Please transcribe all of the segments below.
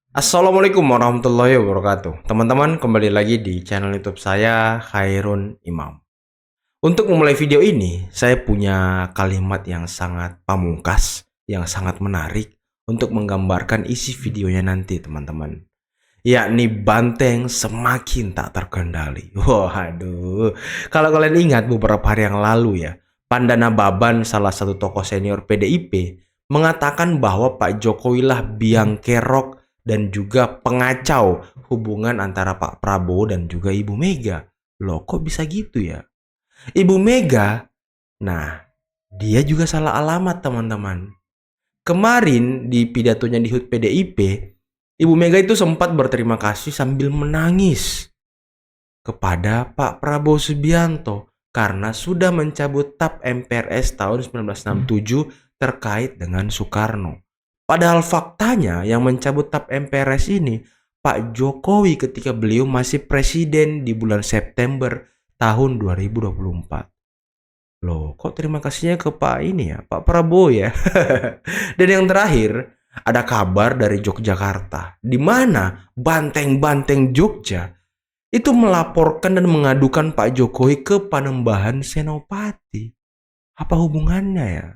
Assalamualaikum warahmatullahi wabarakatuh. Teman-teman, kembali lagi di channel YouTube saya, Khairun Imam. Untuk memulai video ini, saya punya kalimat yang sangat pamungkas, yang sangat menarik untuk menggambarkan isi videonya nanti, teman-teman. Yakni banteng semakin tak terkendali. Waduh, kalau kalian ingat beberapa hari yang lalu ya, Pandana Baban, salah satu tokoh senior PDIP, mengatakan bahwa Pak Jokowi lah biang kerok dan juga pengacau hubungan antara Pak Prabowo dan juga Ibu Mega. Loh, kok bisa gitu ya? Ibu Mega, nah, dia juga salah alamat, teman-teman. Kemarin di pidatonya di HUT PDIP, Ibu Mega itu sempat berterima kasih sambil menangis kepada Pak Prabowo Subianto karena sudah mencabut TAP MPRS tahun 1967 terkait dengan Soekarno. Padahal faktanya yang mencabut TAP MPRS ini Pak Jokowi ketika beliau masih presiden di bulan September tahun 2024. Loh, kok terima kasihnya ke Pak ini ya, Pak Prabowo ya? Dan yang terakhir, ada kabar dari Yogyakarta, di mana banteng-banteng Jogja itu melaporkan dan mengadukan Pak Jokowi ke Panembahan Senopati. Apa hubungannya ya?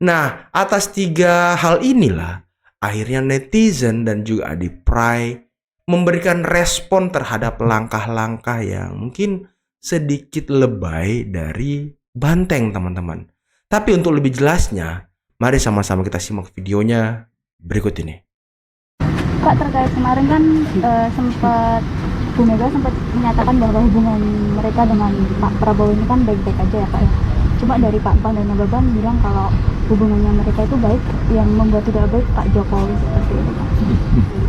Nah, atas tiga hal inilah, akhirnya netizen dan juga Adiprai memberikan respon terhadap langkah-langkah yang mungkin sedikit lebay dari banteng, teman-teman. Tapi untuk lebih jelasnya, mari sama-sama kita simak videonya berikut ini. Pak, terkait kemarin kan sempat Bu Mega sempat menyatakan bahwa hubungan mereka dengan Pak Prabowo ini kan baik-baik aja ya Pak ya. Cuma dari Pak Pandana Baban bilang kalau hubungannya mereka itu baik, yang membuat tidak baik Pak Jokowi seperti itu Pak.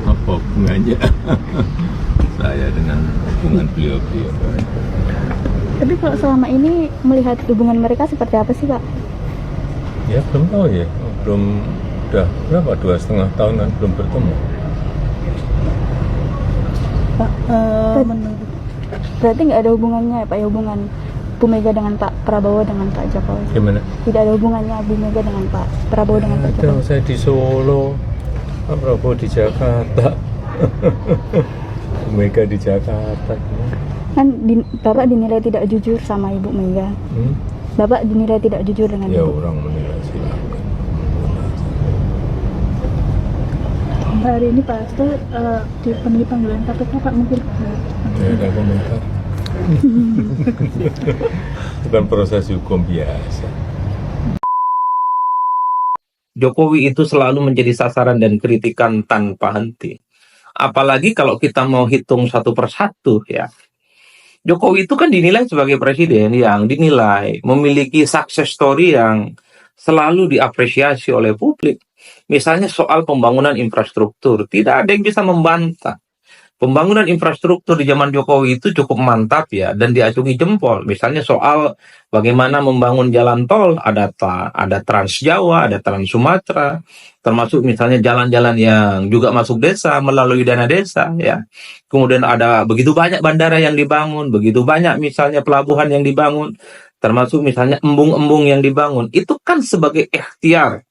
Apa hubungannya saya dengan hubungan beliau-beliau? Tapi kalau selama ini melihat hubungan mereka seperti apa sih Pak? Ya belum tahu ya, belum, udah berapa, 2,5 tahun kan belum bertemu. Pak, berarti nggak ada hubungannya ya Pak ya, hubungan Bu Mega dengan Pak Prabowo dengan Pak Jokowi? Gimana? Tidak ada hubungannya Bu Mega dengan Pak Prabowo dengan Pak Ada, Jokowi? saya di Solo, Pak Prabowo di Jakarta, Bu Mega di Jakarta. Kan Bapak dinilai tidak jujur sama Ibu Mega. Bapak dinilai tidak jujur dengan Ya Ibu. orang menilai silakan. Hari ini Pak Hasto dipenuhi panggilan KPK Pak, mungkin Ya ada komentar. Bukan proses hukum biasa. Jokowi itu selalu menjadi sasaran dan kritikan tanpa henti. Apalagi kalau kita mau hitung satu persatu ya. Jokowi itu kan dinilai sebagai presiden yang dinilai memiliki success story yang selalu diapresiasi oleh publik. Misalnya soal pembangunan infrastruktur, tidak ada yang bisa membantah. Pembangunan infrastruktur di zaman Jokowi itu cukup mantap ya dan diacungi jempol. Misalnya soal bagaimana membangun jalan tol, ada Trans Jawa, ada Trans Sumatera, termasuk misalnya jalan-jalan yang juga masuk desa melalui dana desa ya. Kemudian ada begitu banyak bandara yang dibangun, begitu banyak misalnya pelabuhan yang dibangun, termasuk misalnya embung-embung yang dibangun. Itu kan sebagai ikhtiar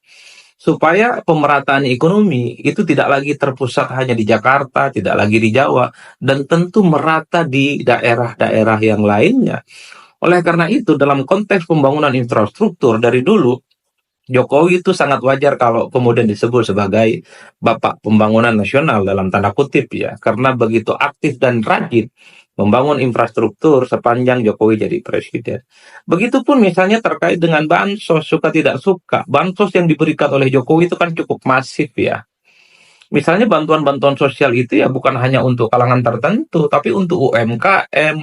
supaya pemerataan ekonomi itu tidak lagi terpusat hanya di Jakarta, tidak lagi di Jawa, dan tentu merata di daerah-daerah yang lainnya. Oleh karena itu, dalam konteks pembangunan infrastruktur dari dulu, Jokowi itu sangat wajar kalau kemudian disebut sebagai Bapak Pembangunan Nasional dalam tanda kutip ya, karena begitu aktif dan rajin membangun infrastruktur sepanjang Jokowi jadi presiden. Begitupun misalnya terkait dengan bansos, suka tidak suka, bansos yang diberikan oleh Jokowi itu kan cukup masif ya. Misalnya bantuan-bantuan sosial itu ya bukan hanya untuk kalangan tertentu, tapi untuk UMKM,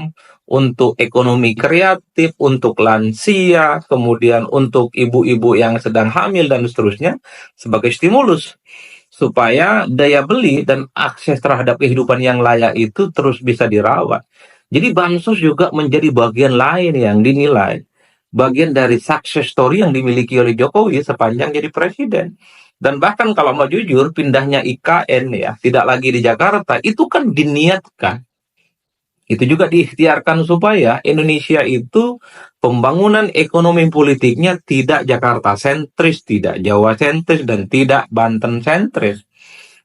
untuk ekonomi kreatif, untuk lansia, kemudian untuk ibu-ibu yang sedang hamil dan seterusnya, sebagai stimulus supaya daya beli dan akses terhadap kehidupan yang layak itu terus bisa dirawat. Jadi bansos juga menjadi bagian lain yang dinilai bagian dari success story yang dimiliki oleh Jokowi sepanjang jadi presiden. Dan bahkan kalau mau jujur, pindahnya IKN ya, tidak lagi di Jakarta, itu kan diniatkan. Itu juga diikhtiarkan supaya Indonesia itu pembangunan ekonomi politiknya tidak Jakarta sentris, tidak Jawa sentris, dan tidak Banten sentris.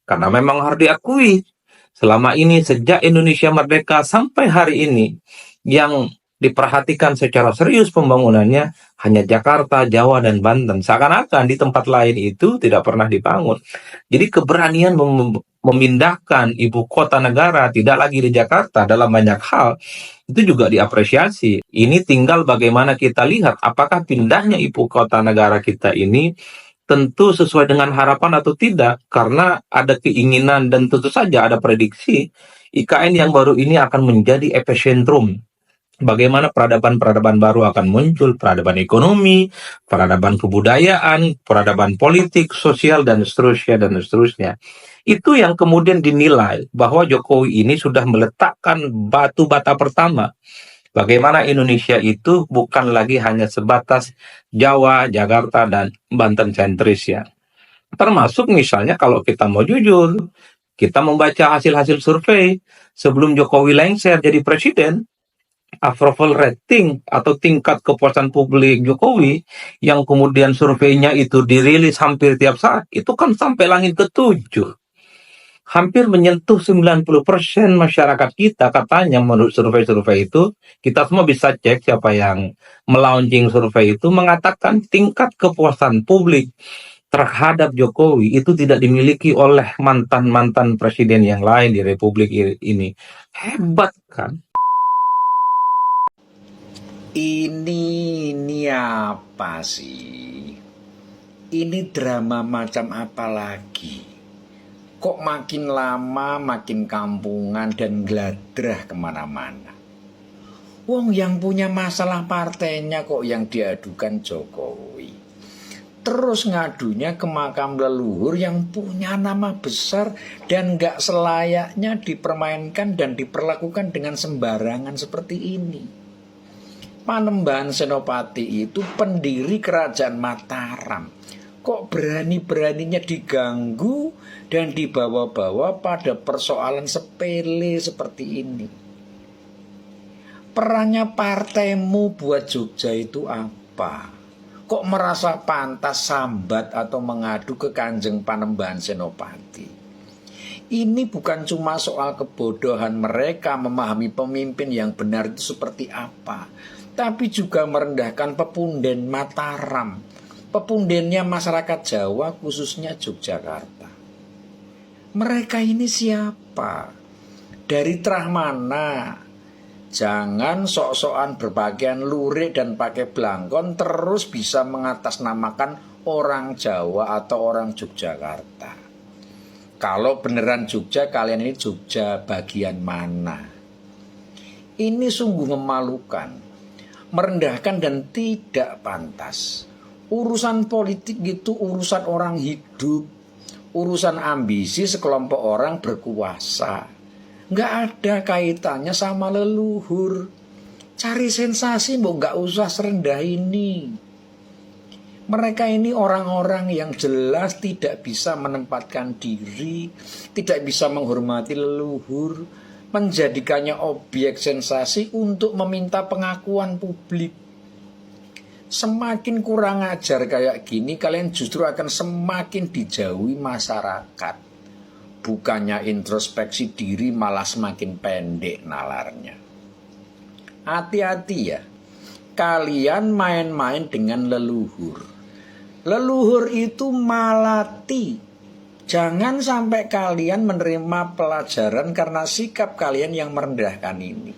Karena memang harus diakui, selama ini sejak Indonesia merdeka sampai hari ini, yang diperhatikan secara serius pembangunannya hanya Jakarta, Jawa, dan Banten. Seakan-akan di tempat lain itu tidak pernah dibangun. Jadi keberanian memindahkan ibu kota negara tidak lagi di Jakarta dalam banyak hal, itu juga diapresiasi. Ini tinggal bagaimana kita lihat apakah pindahnya ibu kota negara kita ini tentu sesuai dengan harapan atau tidak, karena ada keinginan dan tentu saja ada prediksi IKN yang baru ini akan menjadi epicentrum. Bagaimana peradaban-peradaban baru akan muncul, peradaban ekonomi, peradaban kebudayaan, peradaban politik, sosial, dan seterusnya, dan seterusnya. Itu yang kemudian dinilai bahwa Jokowi ini sudah meletakkan batu bata pertama. Bagaimana Indonesia itu bukan lagi hanya sebatas Jawa, Jakarta, dan Banten sentris ya. Termasuk misalnya kalau kita mau jujur, kita membaca hasil-hasil survei sebelum Jokowi lengser jadi presiden, approval rating atau tingkat kepuasan publik Jokowi yang kemudian surveinya itu dirilis hampir tiap saat, itu kan sampai langit ke-7. Hampir menyentuh 90% masyarakat kita katanya menurut survei-survei itu. Kita semua bisa cek siapa yang melaunching survei itu, mengatakan tingkat kepuasan publik terhadap Jokowi itu tidak dimiliki oleh mantan-mantan presiden yang lain di Republik ini. Hebat kan? Ini apa sih? Ini drama macam apa lagi? Kok makin lama makin kampungan dan gladrah kemana-mana? Wong yang punya masalah partainya kok yang diadukan Jokowi. Terus ngadunya ke makam leluhur yang punya nama besar dan gak selayaknya dipermainkan dan diperlakukan dengan sembarangan seperti ini. Panembahan Senopati itu pendiri kerajaan Mataram. Kok berani-beraninya diganggu dan dibawa-bawa pada persoalan sepele seperti ini? Perannya partaimu buat Jogja itu apa? Kok merasa pantas sambat atau mengadu ke Kanjeng Panembahan Senopati? Ini bukan cuma soal kebodohan mereka memahami pemimpin yang benar itu seperti apa, tapi juga merendahkan pepunden Mataram, pepundennya masyarakat Jawa khususnya Yogyakarta. Mereka ini siapa? Dari terah mana? Jangan sok-sokan berpakaian lurik dan pakai belangkon terus bisa mengatasnamakan orang Jawa atau orang Yogyakarta. Kalau beneran Jogja, kalian ini Jogja bagian mana? Ini sungguh memalukan, merendahkan dan tidak pantas. Urusan politik itu urusan orang hidup, urusan ambisi sekelompok orang berkuasa. Nggak ada kaitannya sama leluhur. Cari sensasi mau nggak usah serendah ini. Mereka ini orang-orang yang jelas tidak bisa menempatkan diri, tidak bisa menghormati leluhur, menjadikannya objek sensasi untuk meminta pengakuan publik. Semakin kurang ajar kayak gini, kalian justru akan semakin dijauhi masyarakat. Bukannya introspeksi diri malah semakin pendek nalarnya. Hati-hati ya, kalian main-main dengan leluhur. Leluhur itu malati. Jangan sampai kalian menerima pelajaran karena sikap kalian yang merendahkan ini.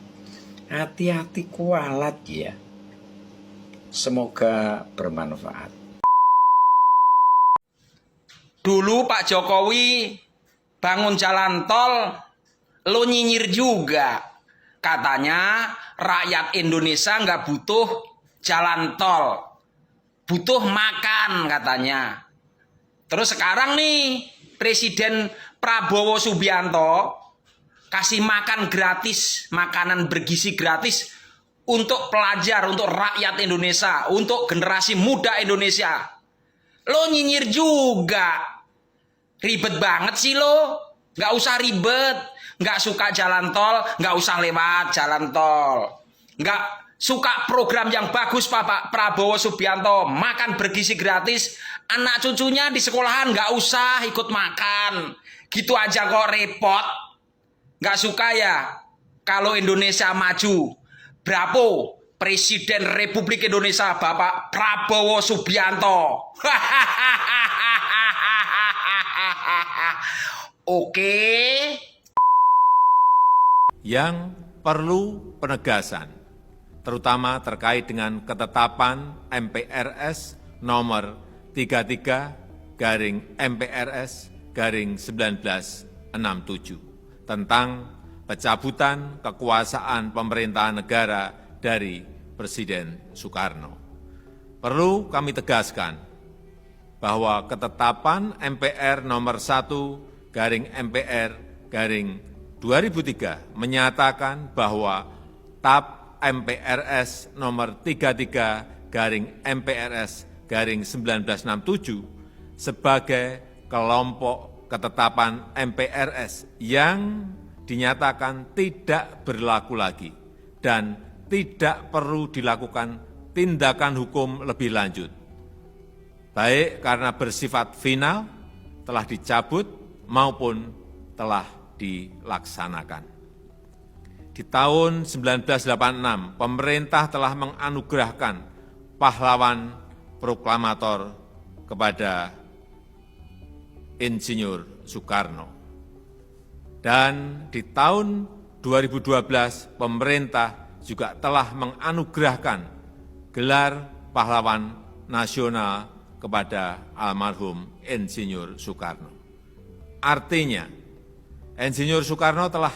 Hati-hati kualat ya. Semoga bermanfaat. Dulu Pak Jokowi bangun jalan tol, lo nyinyir juga. Katanya rakyat Indonesia nggak butuh jalan tol, butuh makan katanya. Terus sekarang nih Presiden Prabowo Subianto kasih makan gratis, makanan bergizi gratis untuk pelajar, untuk rakyat Indonesia, untuk generasi muda Indonesia. Lo nyinyir juga. Ribet banget sih lo. Gak usah ribet. Gak suka jalan tol, gak usah lewat jalan tol. Gak suka program yang bagus Pak Prabowo Subianto, makan bergizi gratis. Anak cucunya di sekolahan gak usah ikut makan. Gitu aja kok repot. Nggak suka ya kalau Indonesia maju. Berapa Presiden Republik Indonesia Bapak Prabowo Subianto. Oke. Yang perlu penegasan, terutama terkait dengan ketetapan MPRS nomor 33/MPRS/1967 tentang pencabutan kekuasaan pemerintahan negara dari Presiden Soekarno. Perlu kami tegaskan bahwa ketetapan MPR nomor 1/MPR/2003 menyatakan bahwa TAP MPRS nomor 33/MPRS/1967 sebagai kelompok ketetapan MPRS yang dinyatakan tidak berlaku lagi dan tidak perlu dilakukan tindakan hukum lebih lanjut, baik karena bersifat final, telah dicabut, maupun telah dilaksanakan. Di tahun 1986, pemerintah telah menganugerahkan pahlawan proklamator kepada Insinyur Soekarno. Dan di tahun 2012, pemerintah juga telah menganugerahkan gelar pahlawan nasional kepada almarhum Insinyur Soekarno. Artinya, Insinyur Soekarno telah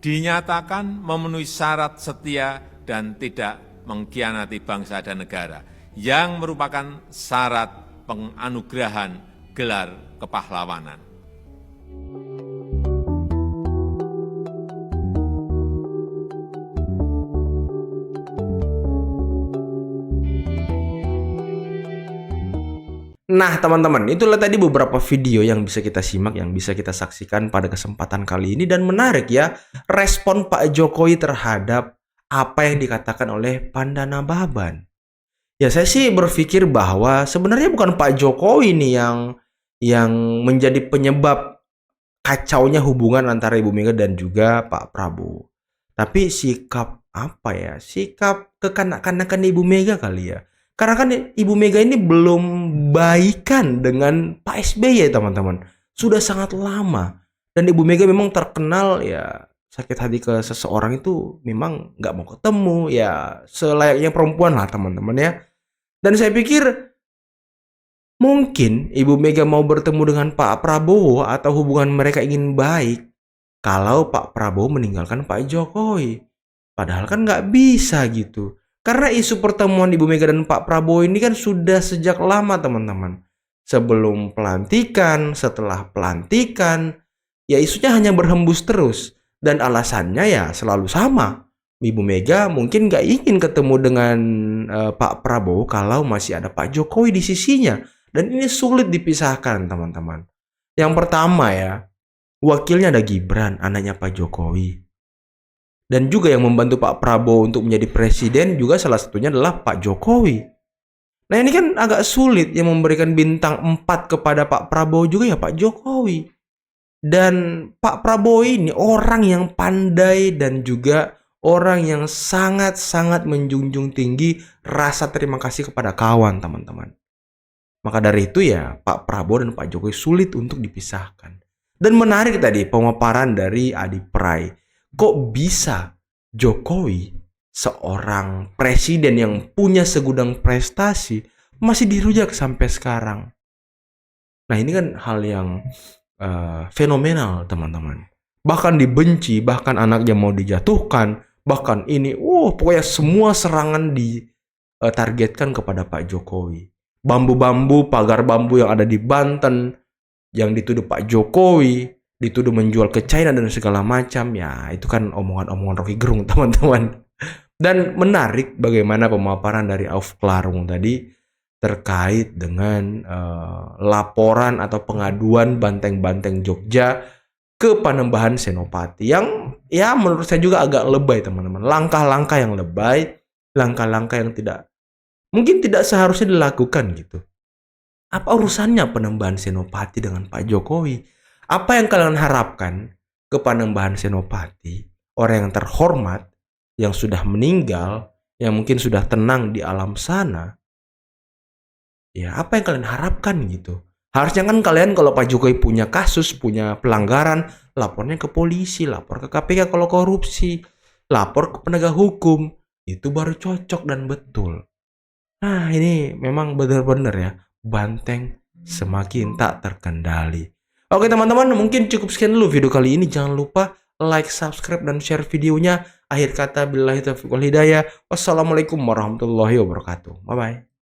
dinyatakan memenuhi syarat setia dan tidak mengkhianati bangsa dan negara, yang merupakan syarat penganugerahan gelar kepahlawanan. Nah, teman-teman, itulah tadi beberapa video yang bisa kita simak, yang bisa kita saksikan pada kesempatan kali ini. Dan menarik ya, respon Pak Jokowi terhadap apa yang dikatakan oleh Pandana Baban. Ya, saya sih berpikir bahwa sebenarnya bukan Pak Jokowi nih yang menjadi penyebab kacaunya hubungan antara Ibu Mega dan juga Pak Prabowo. Tapi sikap apa ya? Sikap kekanak-kanakan Ibu Mega kali ya. Karena kan Ibu Mega ini belum baikan dengan Pak SBY, teman-teman. Sudah sangat lama. Dan Ibu Mega memang terkenal ya sakit hati ke seseorang itu memang nggak mau ketemu. Ya selayaknya perempuan lah, teman-teman ya. Dan saya pikir mungkin Ibu Mega mau bertemu dengan Pak Prabowo atau hubungan mereka ingin baik kalau Pak Prabowo meninggalkan Pak Jokowi. Padahal kan nggak bisa gitu. Karena isu pertemuan Ibu Mega dan Pak Prabowo ini kan sudah sejak lama, teman-teman. Sebelum pelantikan, setelah pelantikan, ya isunya hanya berhembus terus. Dan alasannya ya selalu sama. Ibu Mega mungkin nggak ingin ketemu dengan Pak Prabowo kalau masih ada Pak Jokowi di sisinya. Dan ini sulit dipisahkan, teman-teman. Yang pertama ya, wakilnya ada Gibran, anaknya Pak Jokowi. Dan juga yang membantu Pak Prabowo untuk menjadi presiden juga salah satunya adalah Pak Jokowi. Nah ini kan agak sulit, yang memberikan bintang 4 kepada Pak Prabowo juga ya Pak Jokowi. Dan Pak Prabowo ini orang yang pandai dan juga orang yang sangat-sangat menjunjung tinggi rasa terima kasih kepada kawan, teman-teman. Maka dari itu ya Pak Prabowo dan Pak Jokowi sulit untuk dipisahkan. Dan menarik tadi pemaparan dari Adi Pray. Kok bisa Jokowi, seorang presiden yang punya segudang prestasi, masih dirujak sampai sekarang? Nah ini kan hal yang fenomenal, teman-teman. Bahkan dibenci, bahkan anaknya mau dijatuhkan, bahkan ini, pokoknya semua serangan ditargetkan kepada Pak Jokowi. Bambu-bambu, pagar bambu yang ada di Banten, yang dituduh Pak Jokowi, dituduh menjual ke China dan segala macam, ya itu kan omongan-omongan Rocky Gerung, teman-teman. Dan menarik bagaimana pemaparan dari Auf Klarung tadi terkait dengan laporan atau pengaduan Banteng-Banteng Jogja ke Panembahan Senopati, yang ya menurut saya juga agak lebay, teman-teman. Langkah-langkah yang lebay, langkah-langkah yang mungkin tidak seharusnya dilakukan gitu. Apa urusannya Panembahan Senopati dengan Pak Jokowi? Apa yang kalian harapkan ke Panembahan Senopati, orang yang terhormat, yang sudah meninggal, yang mungkin sudah tenang di alam sana? Ya, apa yang kalian harapkan gitu? Harusnya kan kalian kalau Pak Jokowi punya kasus, punya pelanggaran, lapornya ke polisi, lapor ke KPK kalau korupsi, lapor ke penegak hukum. Itu baru cocok dan betul. Nah, ini memang benar-benar ya, banteng semakin tak terkendali. Oke teman-teman, mungkin cukup sekian dulu video kali ini. Jangan lupa like, subscribe, dan share videonya. Akhir kata, billahi taufiq wal hidayah. Wassalamualaikum warahmatullahi wabarakatuh. Bye-bye.